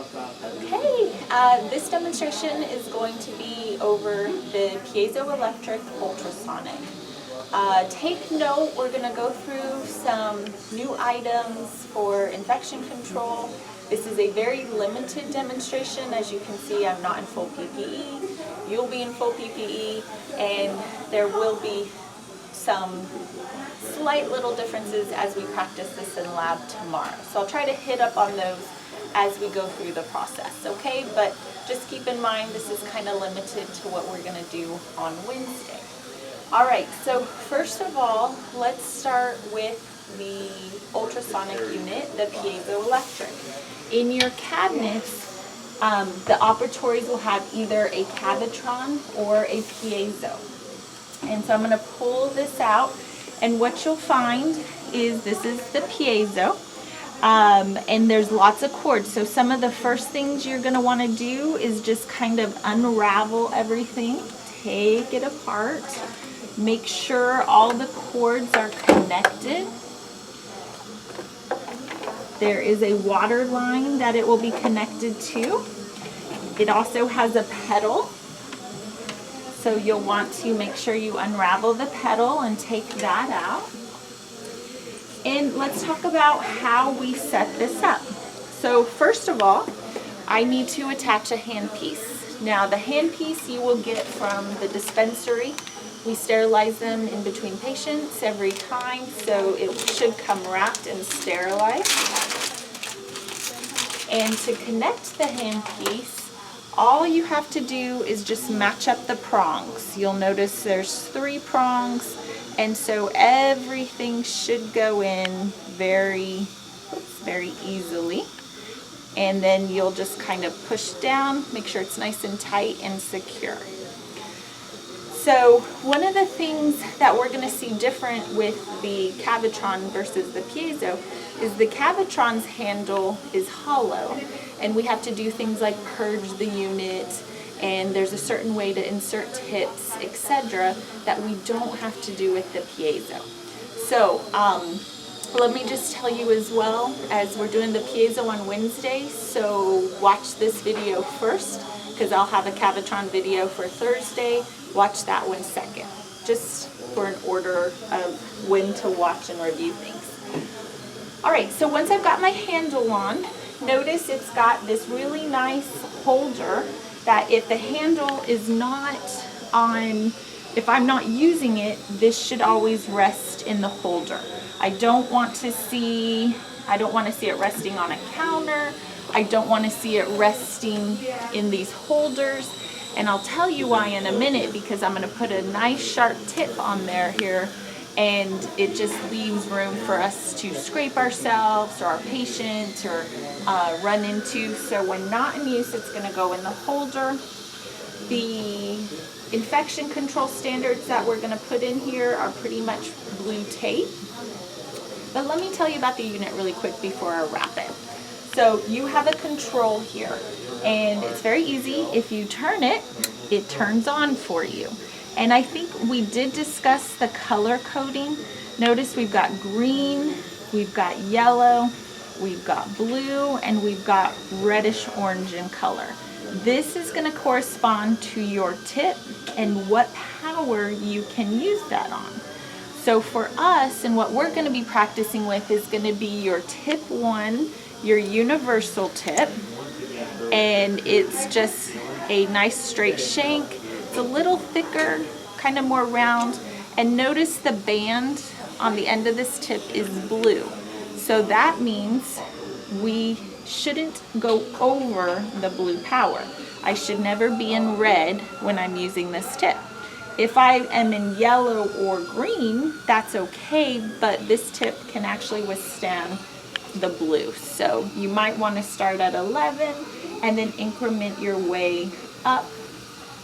Okay, this demonstration is going to be over the piezoelectric ultrasonic. Take note, we're going to go through some new items for infection control. This is a very limited demonstration. As you can see, I'm not in full PPE. You'll be in full PPE, and there will be some slight little differences as we practice this in lab tomorrow. So I'll try to hit up on those as we go through the process, okay? But just keep in mind this is kind of limited to what we're going to do on Wednesday. All right, so first of all, let's start with the ultrasonic unit, the piezoelectric. In your cabinets, the operatories will have either a Cavitron or a piezo. And so I'm going to pull this out, and what you'll find is this is the piezo, and there's lots of cords. So some of the first things you're going to want to do is just kind of unravel everything, take it apart, make sure all the cords are connected. There is a water line that it will be connected to. It also has a pedal. So you'll want to make sure you unravel the pedal and take that out. And let's talk about how we set this up. So first of all, I need to attach a handpiece. Now the handpiece you will get from the dispensary. We sterilize them in between patients every time, so it should come wrapped and sterilized. And to connect the handpiece, all you have to do is just match up the prongs. You'll notice there's 3 prongs, and so everything should go in very easily. And then you'll just kind of push down, make sure it's nice and tight and secure. So one of the things that we're going to see different with the Cavitron versus the piezo is the Cavitron's handle is hollow, and we have to do things like purge the unit, and there's a certain way to insert tips, etc., that we don't have to do with the piezo. So let me just tell you as well, as we're doing the piezo on Wednesday, so watch this video first, because I'll have a Cavitron video for Thursday. Watch that one second, just for an order of when to watch and review things. All right, so once I've got my handle on, notice it's got this really nice holder that if the handle is not on, if I'm not using it, this should always rest in the holder. I don't want to see it resting on a counter. I don't want to see it resting in these holders. And I'll tell you why in a minute, because I'm going to put a nice sharp tip on there here, and it just leaves room for us to scrape ourselves or our patient or run into. So when not in use, it's going to go in the holder. The infection control standards that we're going to put in here are pretty much blue tape. But let me tell you about the unit really quick before I wrap it. So you have a control here, and it's very easy. If you turn it, it turns on for you. And I think we did discuss the color coding. Notice we've got green, we've got yellow, we've got blue, and we've got reddish orange in color. This is going to correspond to your tip and what power you can use that on. So for us, and what we're going to be practicing with is going to be your tip 1, your universal tip, and it's just a nice straight shank. It's a little thicker, kind of more round, and notice the band on the end of this tip is blue. So that means we shouldn't go over the blue power. I should never be in red when I'm using this tip. If I am in yellow or green, that's okay, but this tip can actually withstand the blue. So you might want to start at 11 and then increment your way up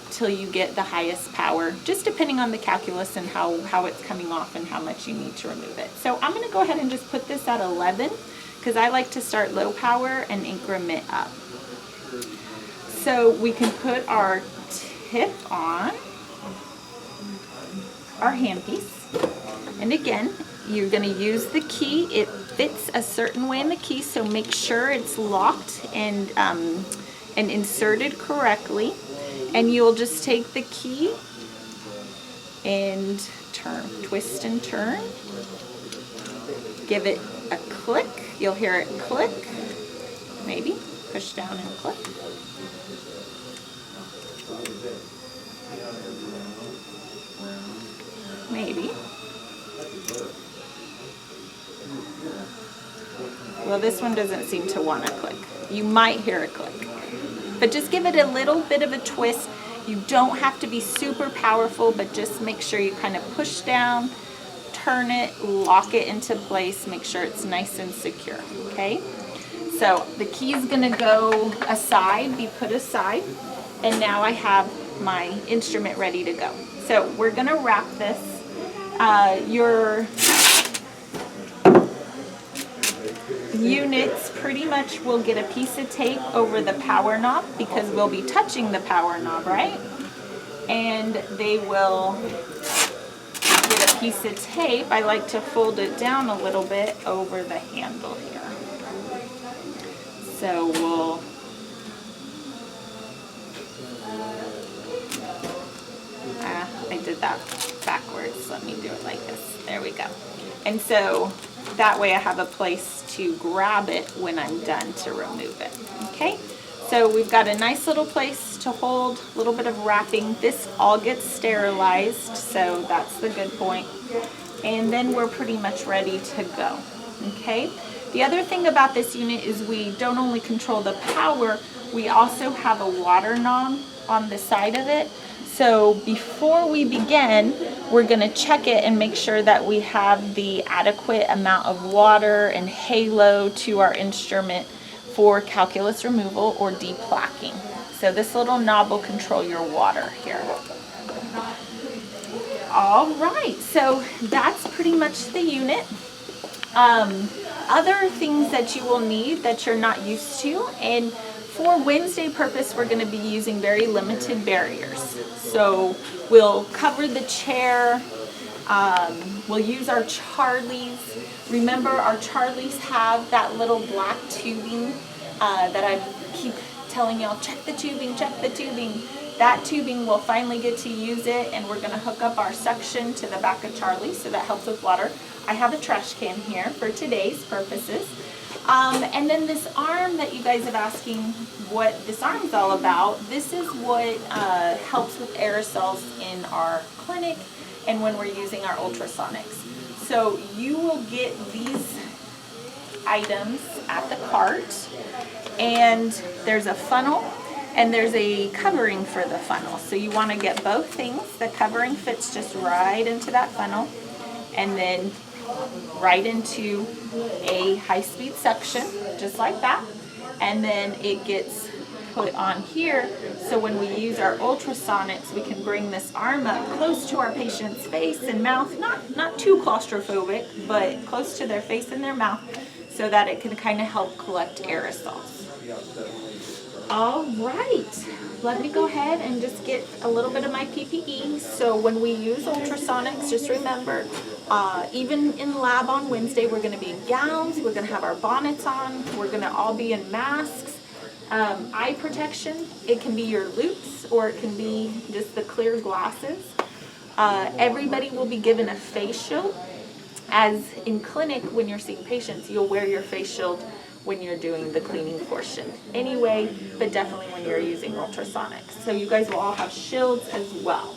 till you get the highest power, just depending on the calculus and how it's coming off and how much you need to remove it. So I'm going to go ahead and just put this at 11 because I like to start low power and increment up. So we can put our tip on, our handpiece, and again, you're going to use the key. fits a certain way in the key, so make sure it's locked and inserted correctly. And you'll just take the key and turn, twist and turn. Give it a click. You'll hear it click. Maybe push down and click. Maybe. Well, this one doesn't seem to want to click. You might hear it click. But just give it a little bit of a twist. You don't have to be super powerful, but just make sure you kind of push down, turn it, lock it into place, make sure it's nice and secure, okay? So the key is gonna go aside, be put aside, and now I have my instrument ready to go. So we're gonna wrap this. Your units pretty much will get a piece of tape over the power knob because we'll be touching the power knob, right? And they will get a piece of tape. I like to fold it down a little bit over the handle here. So we'll I did that backwards. Let me do it like this. There we go. And so that way I have a place to grab it when I'm done to remove it. Okay? So we've got a nice little place to hold, a little bit of wrapping. This all gets sterilized, so that's the good point. And then we're pretty much ready to go. Okay? The other thing about this unit is we don't only control the power, we also have a water knob on the side of it. So before we begin, we're going to check it and make sure that we have the adequate amount of water and halo to our instrument for calculus removal or deplaquing. So this little knob will control your water here. All right, so that's pretty much the unit. Other things that you will need that you're not used to, and for Wednesday purpose, we're going to be using very limited barriers. So we'll cover the chair, we'll use our Charlies. Remember, our Charlies have that little black tubing that I keep telling y'all, check the tubing, check the tubing. That tubing, we'll finally get to use it, and we're going to hook up our suction to the back of Charlie, so that helps with water. I have a trash can here for today's purposes. And then this arm that you guys have asking what this arm is all about, this is what helps with aerosols in our clinic and when we're using our ultrasonics. So you will get these items at the cart, and there's a funnel and there's a covering for the funnel. So you want to get both things. The covering fits just right into that funnel and then right into a high-speed suction, just like that. And then it gets put on here, so when we use our ultrasonics, we can bring this arm up close to our patient's face and mouth, not too claustrophobic, but close to their face and their mouth, so that it can kind of help collect aerosols. All right, let me go ahead and just get a little bit of my PPE. So when we use ultrasonics, just remember, even in lab on Wednesday, we're going to be in gowns, we're going to have our bonnets on, we're going to all be in masks. Eye protection, it can be your loupes or it can be just the clear glasses. Everybody will be given a face shield. As in clinic, when you're seeing patients, you'll wear your face shield when you're doing the cleaning portion anyway, but definitely when you're using ultrasonics. So you guys will all have shields as well.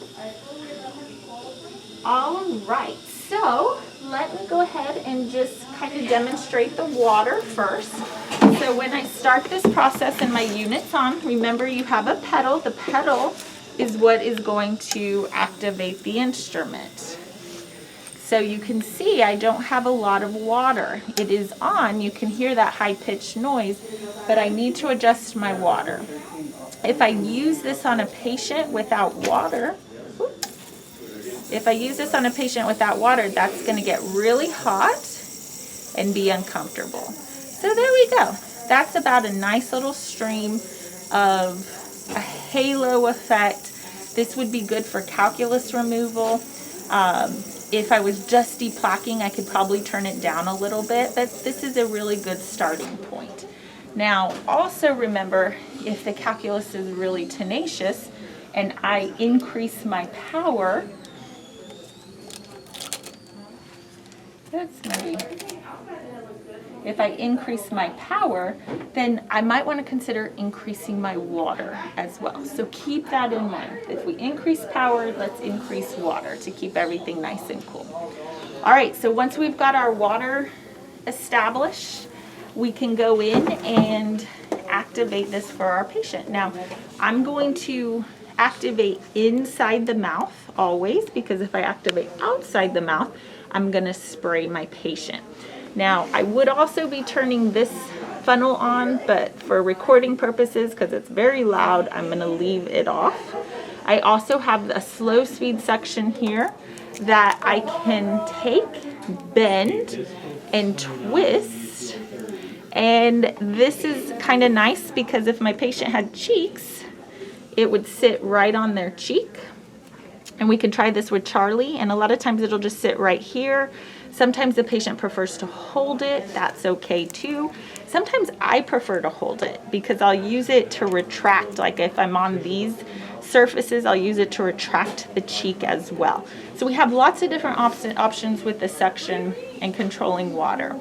All right, so let me go ahead and just kind of demonstrate the water first. So when I start this process and my unit's on, remember you have a pedal. The pedal is what is going to activate the instrument. So you can see I don't have a lot of water. It is on, you can hear that high-pitched noise, but I need to adjust my water. If I use this on a patient without water, that's going to get really hot and be uncomfortable. So there we go. That's about a nice little stream of a halo effect. This would be good for calculus removal. if I was just deplaquing, I could probably turn it down a little bit, but this is a really good starting point. Now, also remember, if the calculus is really tenacious and I increase my power, if I increase my power, then I might want to consider increasing my water as well. So keep that in mind. If we increase power, let's increase water to keep everything nice and cool. All right, so once we've got our water established, we can go in and activate this for our patient. Now, I'm going to activate inside the mouth always, because if I activate outside the mouth, I'm going to spray my patient. Now, I would also be turning this funnel on, but for recording purposes, because it's very loud, I'm going to leave it off. I also have a slow speed section here that I can take, bend, and twist. And this is kind of nice because if my patient had cheeks, it would sit right on their cheek. And we can try this with Charlie, and a lot of times it'll just sit right here. Sometimes the patient prefers to hold it. That's okay too. Sometimes I prefer to hold it because I'll use it to retract. Like if I'm on these surfaces, I'll use it to retract the cheek as well. So we have lots of different options with the suction and controlling water.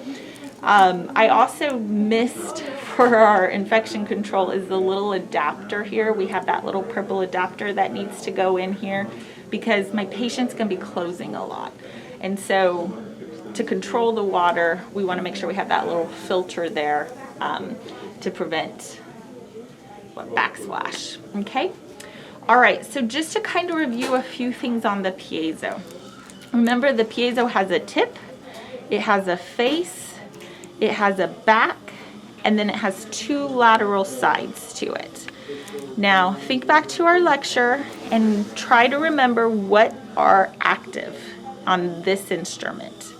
I also missed for our infection control is the little adapter here. We have that little purple adapter that needs to go in here because my patient's going to be closing a lot. And so to control the water, we want to make sure we have that little filter there to prevent backsplash. Okay? All right, so just to kind of review a few things on the piezo. Remember, the piezo has a tip, it has a face, it has a back, and then it has two lateral sides to it. Now, think back to our lecture and try to remember what are active on this instrument.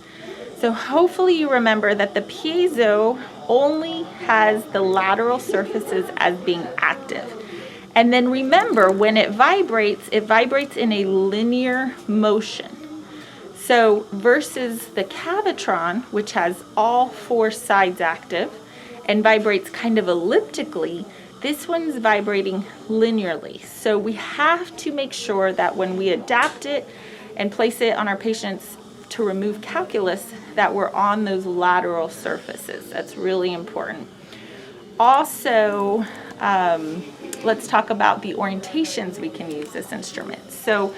So hopefully you remember that the piezo only has the lateral surfaces as being active. And then remember, when it vibrates in a linear motion. So versus the Cavitron, which has all four sides active and vibrates kind of elliptically, this one's vibrating linearly. So we have to make sure that when we adapt it and place it on our patients to remove calculus, that we're on those lateral surfaces. That's really important. Also, let's talk about the orientations we can use this instrument. So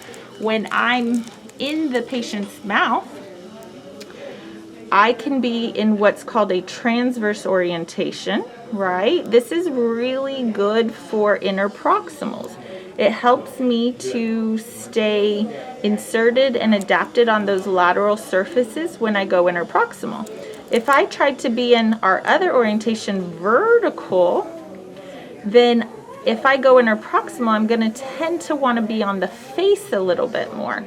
when I'm in the patient's mouth, I can be in what's called a transverse orientation, right? This is really good for interproximals. It helps me to stay inserted and adapted on those lateral surfaces when I go interproximal. If I tried to be in our other orientation, vertical, then if I go interproximal, I'm going to tend to want to be on the face a little bit more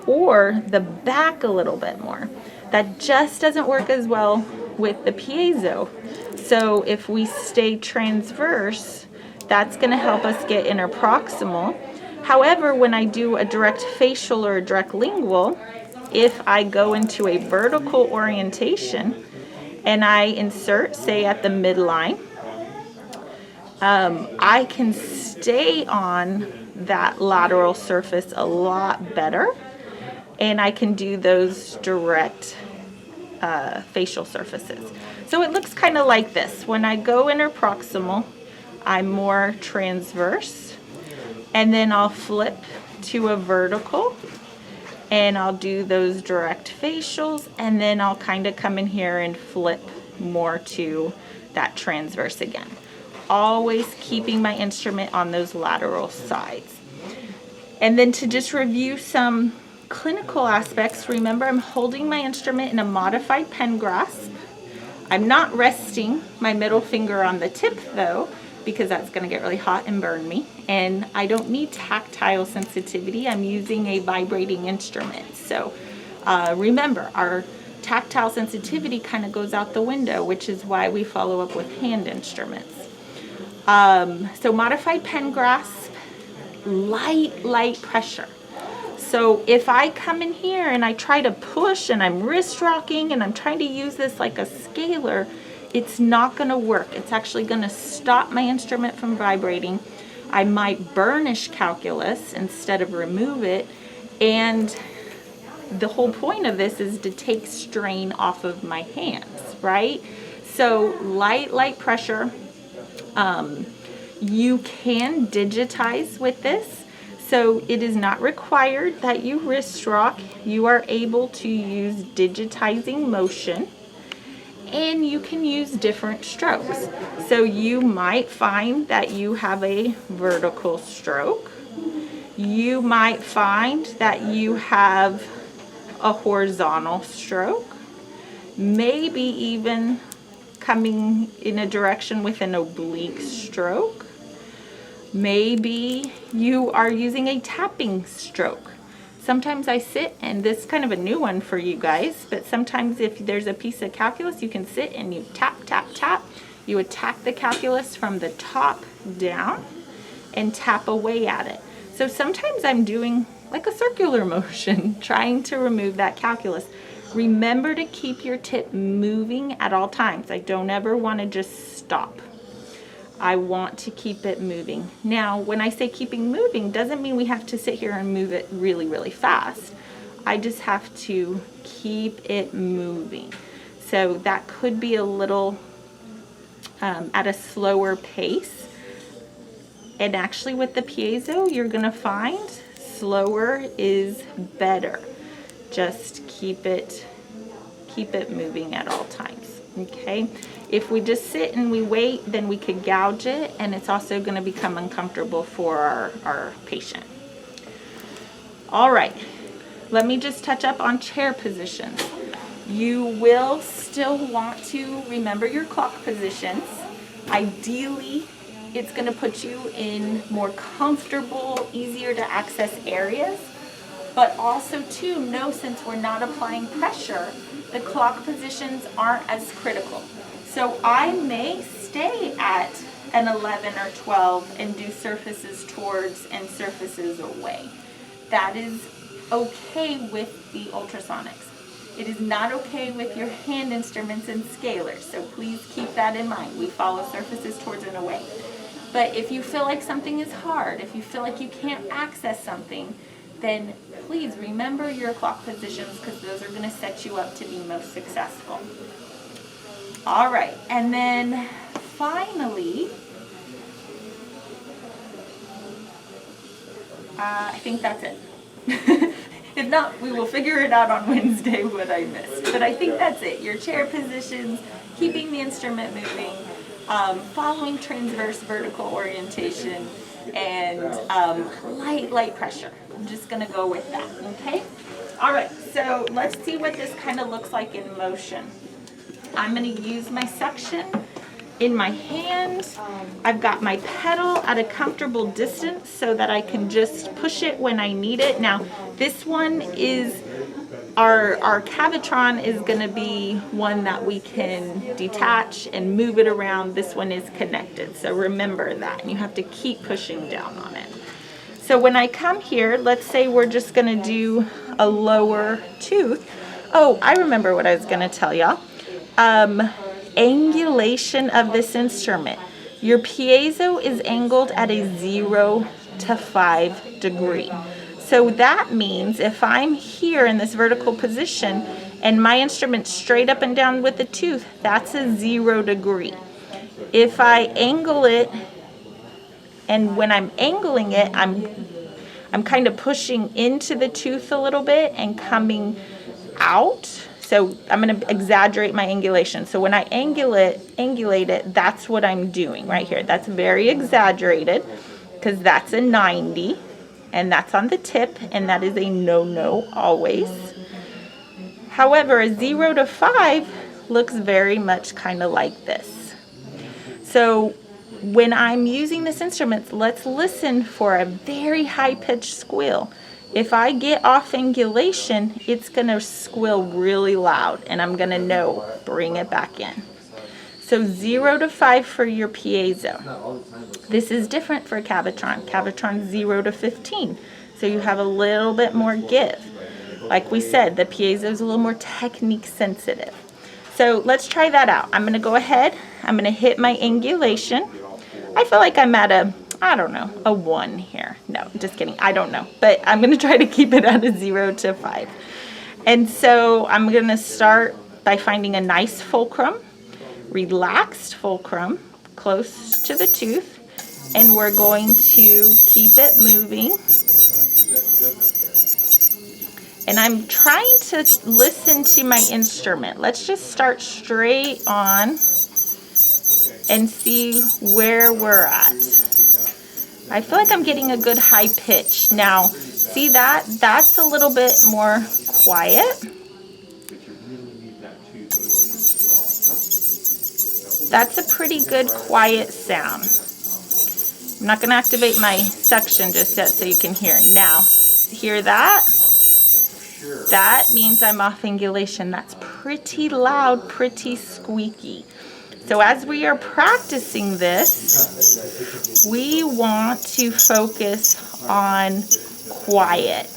or the back a little bit more. That just doesn't work as well with the piezo. So if we stay transverse, that's going to help us get interproximal. However, when I do a direct facial or a direct lingual, if I go into a vertical orientation and I insert, say at the midline, I can stay on that lateral surface a lot better, and I can do those direct facial surfaces. So it looks kind of like this. When I go interproximal, I'm more transverse, and then I'll flip to a vertical, and I'll do those direct facials, and then I'll kind of come in here and flip more to that transverse again. Always keeping my instrument on those lateral sides. And then to just review some clinical aspects, remember I'm holding my instrument in a modified pen grasp. I'm not resting my middle finger on the tip though, because that's going to get really hot and burn me. And I don't need tactile sensitivity. I'm using a vibrating instrument. So remember, our tactile sensitivity kind of goes out the window, which is why we follow up with hand instruments. So modified pen grasp, light pressure. So if I come in here and I try to push and I'm wrist rocking and I'm trying to use this like a scaler, it's not going to work. It's actually going to stop my instrument from vibrating. I might burnish calculus instead of remove it. And the whole point of this is to take strain off of my hands, right? So light pressure. You can digitize with this. So it is not required that you wrist rock. You are able to use digitizing motion, and you can use different strokes. So you might find that you have a vertical stroke. You might find that you have a horizontal stroke, maybe even coming in a direction with an oblique stroke. Maybe you are using a tapping stroke. Sometimes I sit, and this is kind of a new one for you guys, but sometimes if there's a piece of calculus, you can sit and you tap, tap, tap. You attack the calculus from the top down and tap away at it. So sometimes I'm doing like a circular motion, trying to remove that calculus. Remember to keep your tip moving at all times. I don't ever want to just stop. I want to keep it moving. Now, when I say keeping moving, doesn't mean we have to sit here and move it really, really fast. I just have to keep it moving. So that could be a little at a slower pace. And actually with the piezo, you're gonna find slower is better. Just keep it moving at all times, okay? If we just sit and we wait, then we could gouge it, and it's also gonna become uncomfortable for our patient. All right, let me just touch up on chair positions. You will still want to remember your clock positions. Ideally, it's going to put you in more comfortable, easier to access areas. But also too, know since we're not applying pressure, the clock positions aren't as critical. So I may stay at an 11 or 12 and do surfaces towards and surfaces away. That is okay with the ultrasonics. It is not okay with your hand instruments and scalers, so please keep that in mind. We follow surfaces towards and away. But if you feel like something is hard, if you feel like you can't access something, then please remember your clock positions, because those are going to set you up to be most successful. All right, and then finally, I think that's it. If not, we will figure it out on Wednesday what I missed. But I think that's it. Your chair positions, keeping the instrument moving, following transverse vertical orientation, and light pressure. I'm just going to go with that, okay? All right, so let's see what this kind of looks like in motion. I'm going to use my suction in my hand. I've got my pedal at a comfortable distance so that I can just push it when I need it. Now, this one is, our Cavitron is going to be one that we can detach and move it around. This one is connected, so remember that. And you have to keep pushing down on it. So when I come here, let's say we're just going to do a lower tooth. Oh, I remember what I was going to tell y'all. Angulation of this instrument. Your piezo is angled at a 0 to 5 degree. So that means if I'm here in this vertical position and my instrument's straight up and down with the tooth, that's a 0 degree. If I angle it, and when I'm angling it, I'm kind of pushing into the tooth a little bit and coming out. So I'm going to exaggerate my angulation. So when I angulate it, that's what I'm doing right here. That's very exaggerated because that's a 90 and that's on the tip, and that is a no-no always. However, a 0 to 5 looks very much kind of like this. So when I'm using this instrument, let's listen for a very high-pitched squeal. If I get off angulation, it's going to squeal really loud, and I'm going to know, bring it back in. So 0 to 5 for your piezo. This is different for Cavitron. Cavitron 0 to 15. so you have a little bit more give. Like we said, the piezo is a little more technique sensitive. So let's try that out. I'm gonna go ahead, I'm gonna hit my angulation. I feel like I'm at a, I don't know, a 1 here. No, just kidding, I don't know. But I'm gonna try to keep it at a 0 to 5. And so I'm gonna start by finding a nice fulcrum, relaxed fulcrum, close to the tooth, and we're going to keep it moving. And I'm trying to listen to my instrument. Let's just start straight on and see where we're at. I feel like I'm getting a good high pitch. Now, see that? That's a little bit more quiet. That's a pretty good quiet sound. I'm not going to activate my suction just yet so you can hear. Now, hear that? That means I'm off angulation. That's pretty loud, pretty squeaky. So as we are practicing this, we want to focus on quiet,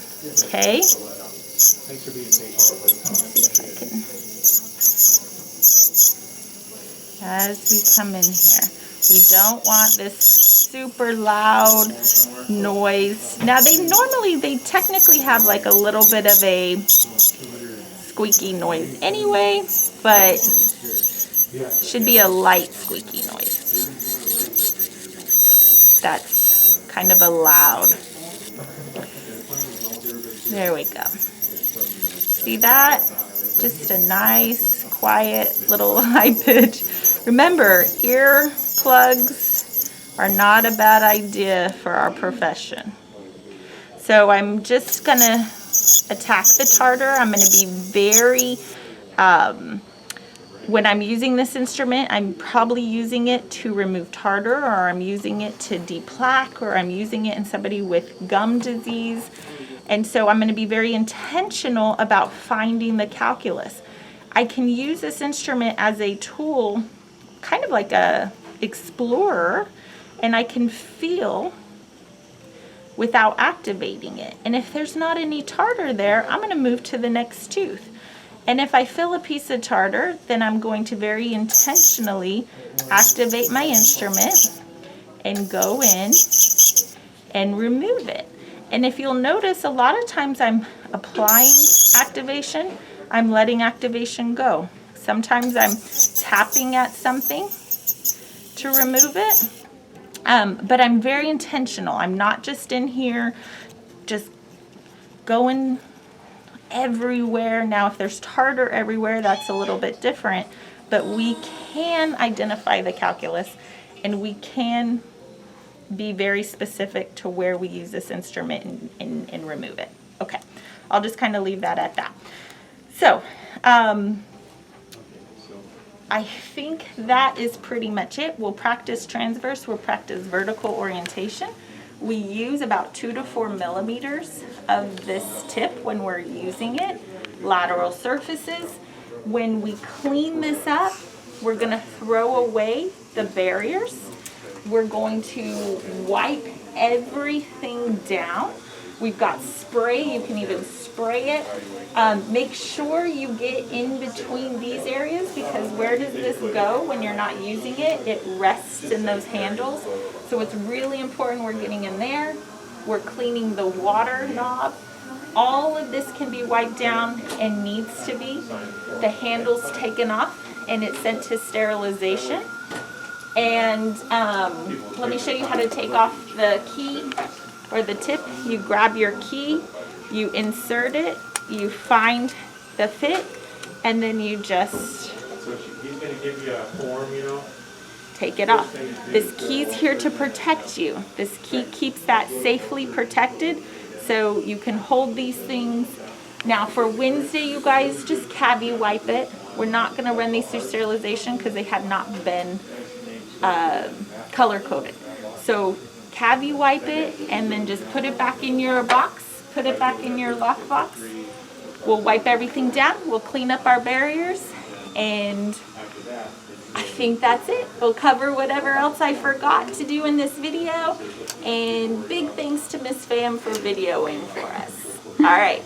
okay? Thanks for being patient. As we come in here, we don't want this super loud noise. Now they technically have like a little bit of a squeaky noise anyway, but should be a light squeaky noise. That's kind of a loud. There we go. See that? Just a nice, quiet, little high pitch. Remember, ear plugs are not a bad idea for our profession. So I'm just gonna attack the tartar. I'm gonna be very, when I'm using this instrument, I'm probably using it to remove tartar, or I'm using it to deplaque, or I'm using it in somebody with gum disease. And so I'm gonna be very intentional about finding the calculus. I can use this instrument as a tool, kind of like a explorer, and I can feel without activating it. And if there's not any tartar there, I'm gonna move to the next tooth. And if I feel a piece of tartar, then I'm going to very intentionally activate my instrument and go in and remove it. And if you'll notice, a lot of times I'm applying activation, I'm letting activation go. Sometimes I'm tapping at something to remove it, but I'm very intentional. I'm not just in here just going everywhere. Now, if there's tartar everywhere, that's a little bit different, but we can identify the calculus, and we can be very specific to where we use this instrument and remove it. Okay, I'll just kind of leave that at that. So, I think that is pretty much it. We'll practice transverse, we'll practice vertical orientation. We use about 2 to 4 millimeters of this tip when we're using it. Lateral surfaces. When we clean this up, we're gonna throw away the barriers. We're going to wipe everything down. We've got spray, you can even spray it. Make sure you get in between these areas, because where does this go when you're not using it? It rests in those handles. So it's really important we're getting in there. We're cleaning the water knob. All of this can be wiped down and needs to be. The handle's taken off and it's sent to sterilization. And let me show you how to take off the key or the tip. You grab your key, you insert it, you find the fit, and then you just So he's going to give you a form, you know? Take it off. This key's here to protect you. This key keeps that safely protected, so you can hold these things. Now for Wednesday, you guys, just cavi wipe it. We're not going to run these through sterilization because they have not been color coded. So cavi wipe it and then just put it back in your box, put it back in your lock box. We'll wipe everything down, we'll clean up our barriers, and I think that's it. We'll cover whatever else I forgot to do in this video, And big thanks to Miss Fam for videoing for us. All right.